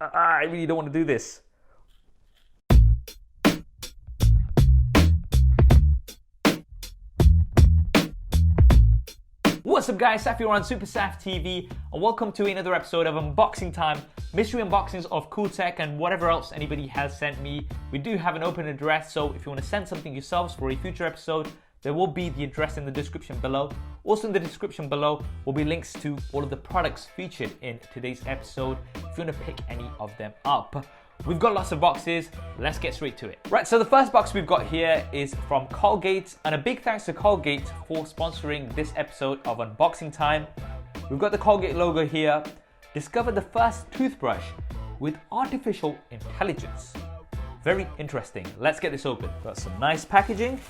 I really don't want to do this. What's up guys, Saf here on SuperSaf TV and welcome to another episode of Unboxing Time, mystery unboxings of cool tech and whatever else anybody has sent me. We do have an open address, so if you want to send something yourselves for a future episode, there will be the address in the description below. Also in the description below will be links to all of the products featured in today's episode if you want to pick any of them up. We've got lots of boxes, let's get straight to it. Right, so the first box we've got here is from Colgate, and a big thanks to Colgate for sponsoring this episode of Unboxing Time. We've got the Colgate logo here. Discover the first toothbrush with artificial intelligence. Very interesting. Let's get this open. Got some nice packaging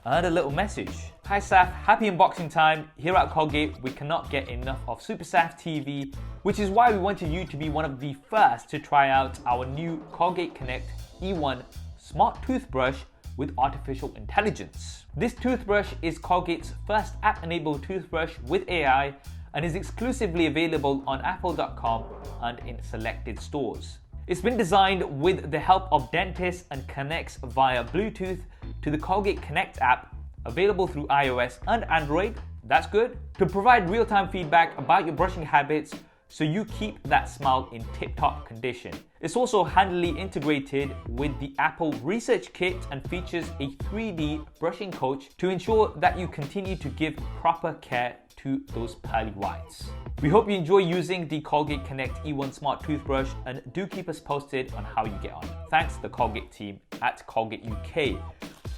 and a little message. Hi Saf, happy unboxing time. Here at Colgate, we cannot get enough of SuperSaf TV, which is why we wanted you to be one of the first to try out our new Colgate Connect E1 smart toothbrush with artificial intelligence. This toothbrush is Colgate's first app-enabled toothbrush with AI and is exclusively available on apple.com and in selected stores. It's been designed with the help of dentists and connects via Bluetooth to the Colgate Connect app, available through iOS and Android. That's good. To provide real-time feedback about your brushing habits so you keep that smile in tip-top condition. It's also handily integrated with the Apple Research Kit and features a 3D brushing coach to ensure that you continue to give proper care to those pearly whites. We hope you enjoy using the Colgate Connect E1 Smart Toothbrush and do keep us posted on how you get on. Thanks to the Colgate team at Colgate UK.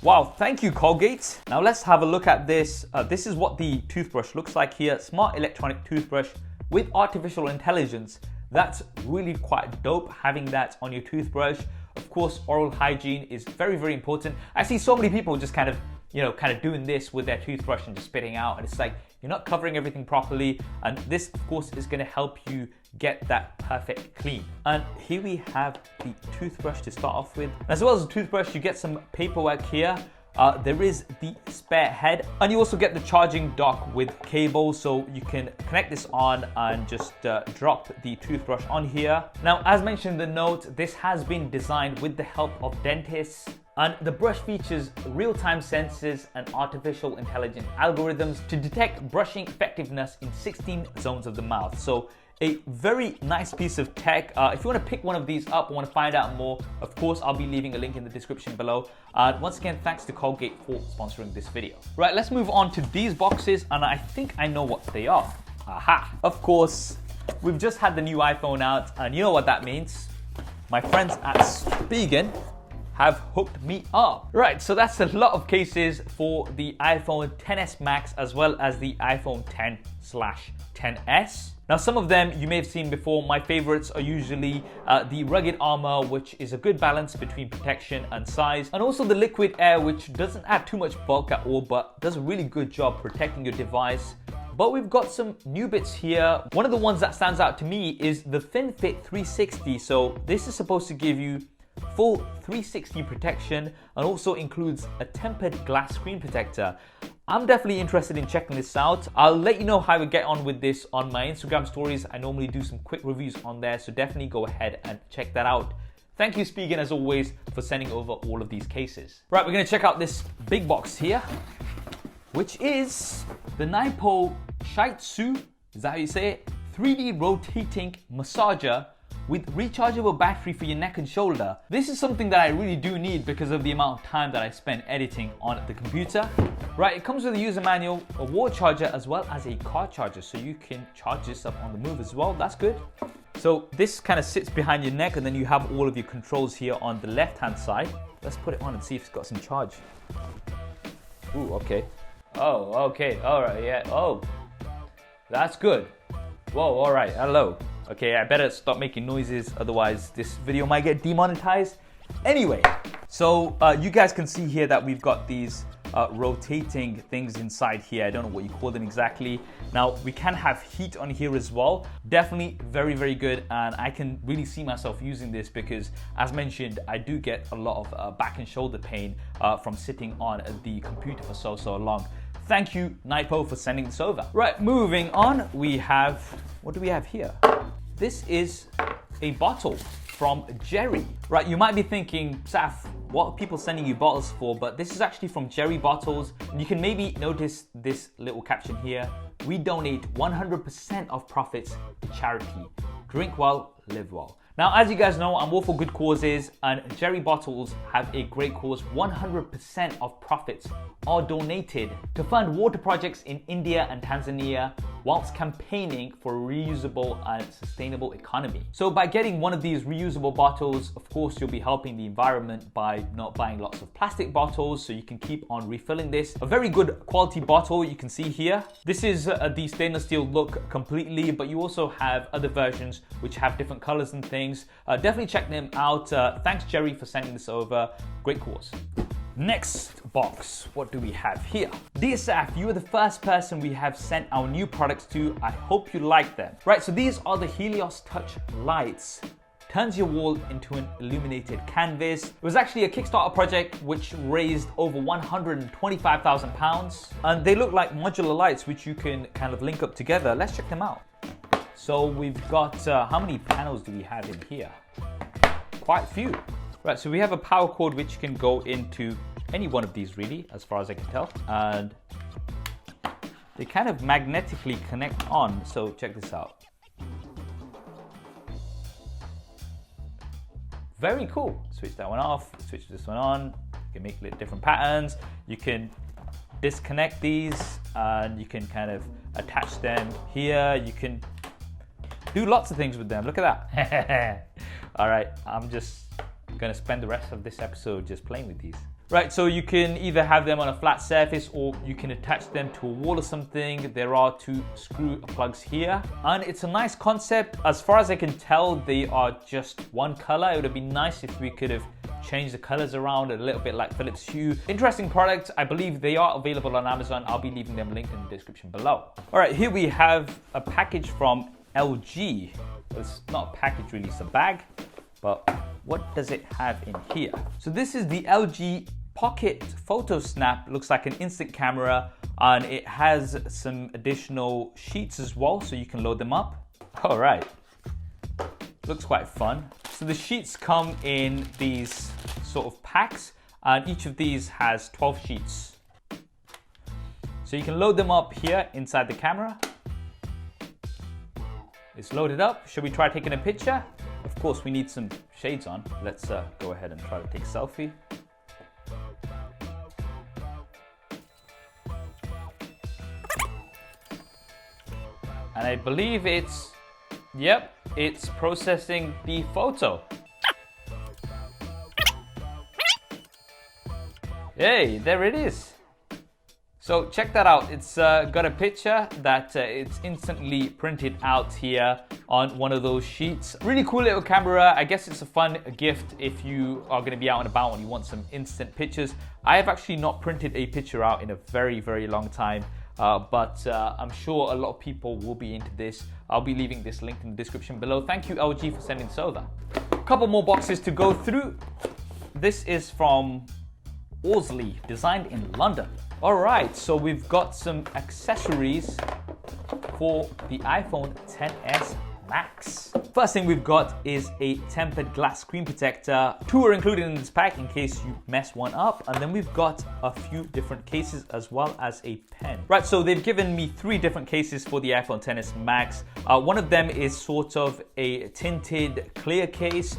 Wow, thank you Colgate. Now let's have a look at this. This is what the toothbrush looks like here. Smart electronic toothbrush with artificial intelligence. That's really quite dope, having that on your toothbrush. Of course, oral hygiene is very, very important. I see so many people just kind of doing this with their toothbrush and just spitting out, and it's like, you're not covering everything properly, and this of course is going to help you get that perfect clean. And here we have the toothbrush to start off with. As well as the toothbrush, you get some paperwork here. There is the spare head, and you also get the charging dock with cable, so you can connect this on and just drop the toothbrush on here. Now, as mentioned in the note, this has been designed with the help of dentists, and the brush features real-time sensors and artificial intelligent algorithms to detect brushing effectiveness in 16 zones of the mouth. So a very nice piece of tech. If you want to pick one of these up or want to find out more, of course, I'll be leaving a link in the description below. Once again, thanks to Colgate for sponsoring this video. Right, let's move on to these boxes, and I think I know what they are. Aha! Of course, we've just had the new iPhone out, and you know what that means. My friends at Spigen have hooked me up. Right, so that's a lot of cases for the iPhone XS Max as well as the iPhone X/XS. Now, some of them you may have seen before. My favorites are usually the rugged armor, which is a good balance between protection and size, and also the liquid air, which doesn't add too much bulk at all, but does a really good job protecting your device. But we've got some new bits here. One of the ones that stands out to me is the ThinFit 360. So this is supposed to give you full 360 protection and also includes a tempered glass screen protector. I'm definitely interested in checking this out. I'll let you know how we get on with this on my Instagram stories. I normally do some quick reviews on there, so definitely go ahead and check that out. Thank you, Spigen, as always, for sending over all of these cases. Right, we're gonna check out this big box here, which is the Naipo Shiatsu, is that how you say it? 3D rotating massager with rechargeable battery for your neck and shoulder. This is something that I really do need because of the amount of time that I spend editing on the computer. Right, it comes with a user manual, a wall charger, as well as a car charger, so you can charge this up on the move as well. That's good. So this kind of sits behind your neck, and then you have all of your controls here on the left-hand side. Let's put it on and see if it's got some charge. Ooh, okay. Oh, okay, all right, yeah, oh. That's good. Whoa, all right, hello. Okay, I better stop making noises, otherwise this video might get demonetized. Anyway, so you guys can see here that we've got these rotating things inside here. I don't know what you call them exactly. Now, we can have heat on here as well. Definitely very, very good. And I can really see myself using this because, as mentioned, I do get a lot of back and shoulder pain from sitting on the computer for so long. Thank you, Naipo, for sending this over. Right, moving on, we have, what do we have here? This is a bottle from Jerry. Right, you might be thinking, Saf, what are people sending you bottles for? But this is actually from Jerry Bottles. You can maybe notice this little caption here. We donate 100% of profits to charity. Drink well, live well. Now, as you guys know, I'm all for good causes, and Jerry Bottles have a great cause. 100% of profits are donated to fund water projects in India and Tanzania, whilst campaigning for a reusable and sustainable economy. So by getting one of these reusable bottles, of course, you'll be helping the environment by not buying lots of plastic bottles, so you can keep on refilling this. A very good quality bottle you can see here. This is the stainless steel look completely, but you also have other versions which have different colors and things. Definitely check them out. Thanks, Jerry, for sending this over. Great cause. Next box, what do we have here? Dear Saf, you are the first person we have sent our new products to. I hope you like them. Right, so these are the Helios Touch lights. Turns your wall into an illuminated canvas. It was actually a Kickstarter project which raised over £125,000. And they look like modular lights which you can kind of link up together. Let's check them out. So we've got, how many panels do we have in here? Quite a few. Right, so we have a power cord which can go into any one of these really, as far as I can tell. And they kind of magnetically connect on, so check this out. Very cool. Switch that one off, switch this one on. You can make different patterns. You can disconnect these and you can kind of attach them here. You can do lots of things with them. Look at that. All right, I'm just gonna spend the rest of this episode just playing with these. Right, so you can either have them on a flat surface or you can attach them to a wall or something. There are 2 screw plugs here. And it's a nice concept. As far as I can tell, they are just one color. It would have been nice if we could have changed the colors around a little bit like Philips Hue. Interesting product. I believe they are available on Amazon. I'll be leaving them linked in the description below. All right, here we have a package from LG. It's not a package really, it's a bag. But what does it have in here? So this is the LG Pocket Photo Snap. Looks like an instant camera, and it has some additional sheets as well, so you can load them up. All right, looks quite fun. So the sheets come in these sort of packs, and each of these has 12 sheets. So you can load them up here inside the camera. It's loaded up. Should we try taking a picture? Of course, we need some shades on. Let's go ahead and try to take a selfie. And I believe it's, yep, it's processing the photo. Hey, there it is. So check that out. It's got a picture that it's instantly printed out here on one of those sheets. Really cool little camera. I guess it's a fun gift if you are going to be out and about and you want some instant pictures. I have actually not printed a picture out in a very, very long time. But I'm sure a lot of people will be into this. I'll be leaving this link in the description below. Thank you, LG, for sending this over. A couple more boxes to go through. This is from Orsley, designed in London. All right, so we've got some accessories for the iPhone XS Max. First thing we've got is a tempered glass screen protector. 2 are included in this pack in case you mess one up. And then we've got a few different cases as well as a pen. Right, so they've given me 3 different cases for the iPhone XS Max. One of them is sort of a tinted clear case.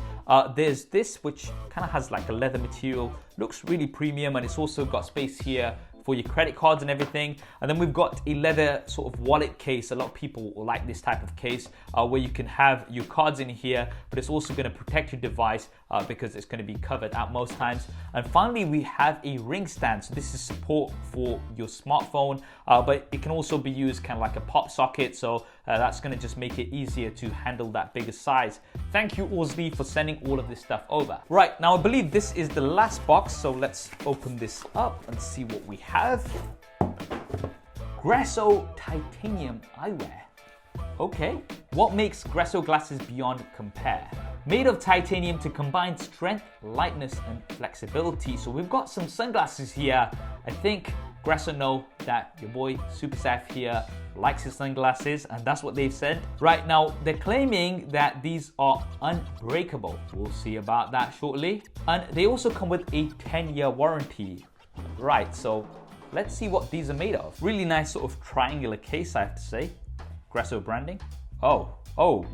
There's this, which kind of has like a leather material, looks really premium, and it's also got space here for your credit cards and everything. And then we've got a leather sort of wallet case. A lot of people like this type of case where you can have your cards in here, but it's also going to protect your device because it's going to be covered at most times. And finally, we have a ring stand. So this is support for your smartphone, but it can also be used kind of like a pop socket. So that's going to just make it easier to handle that bigger size. Thank you, Orsley, for sending all of this stuff over. Right, now I believe this is the last box. So let's open this up and see what we have. Gresso titanium eyewear. Okay, what makes Gresso glasses beyond compare? Made of titanium to combine strength, lightness, and flexibility. So we've got some sunglasses here. I think Gresso know that your boy SuperSaf here likes his sunglasses, and that's what they've said. Right now, they're claiming that these are unbreakable. We'll see about that shortly. And they also come with a 10-year warranty. Right, so let's see what these are made of. Really nice sort of triangular case, I have to say. Gresso branding. Oh,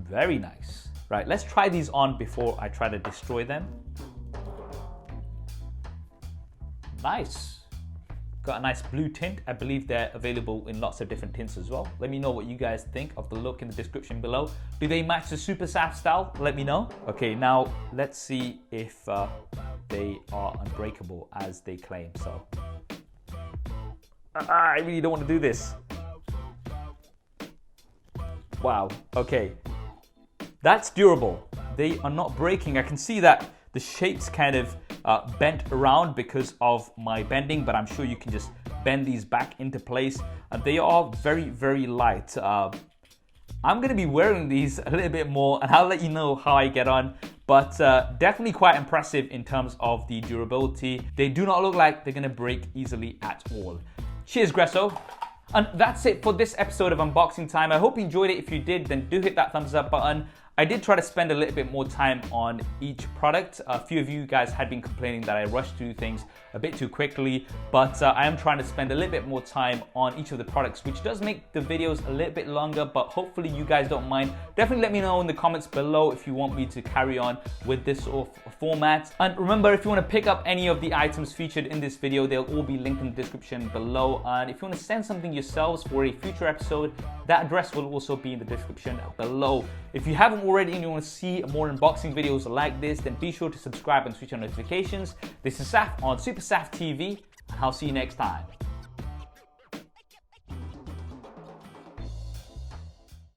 very nice. Right, let's try these on before I try to destroy them. Nice. Got a nice blue tint. I believe they're available in lots of different tints as well. Let me know what you guys think of the look in the description below. Do they match the SuperSaf style? Let me know. Okay, now let's see if they are unbreakable as they claim. So, I really don't want to do this. Wow, okay. That's durable. They are not breaking. I can see that the shape's kind of bent around because of my bending, but I'm sure you can just bend these back into place. And they are very, very light. I'm gonna be wearing these a little bit more and I'll let you know how I get on. But definitely quite impressive in terms of the durability. They do not look like they're gonna break easily at all. Cheers, Gresso. And that's it for this episode of Unboxing Time. I hope you enjoyed it. If you did, then do hit that thumbs up button. I did try to spend a little bit more time on each product. A few of you guys had been complaining that I rushed through things a bit too quickly, but I am trying to spend a little bit more time on each of the products, which does make the videos a little bit longer, but hopefully you guys don't mind. Definitely let me know in the comments below if you want me to carry on with this sort of format. And remember, if you want to pick up any of the items featured in this video, they'll all be linked in the description below. And if you want to send something yourselves for a future episode, that address will also be in the description below. If you haven't already and you want to see more unboxing videos like this, then be sure to subscribe and switch on notifications. This is Saf on SuperSaf TV, and I'll see you next time.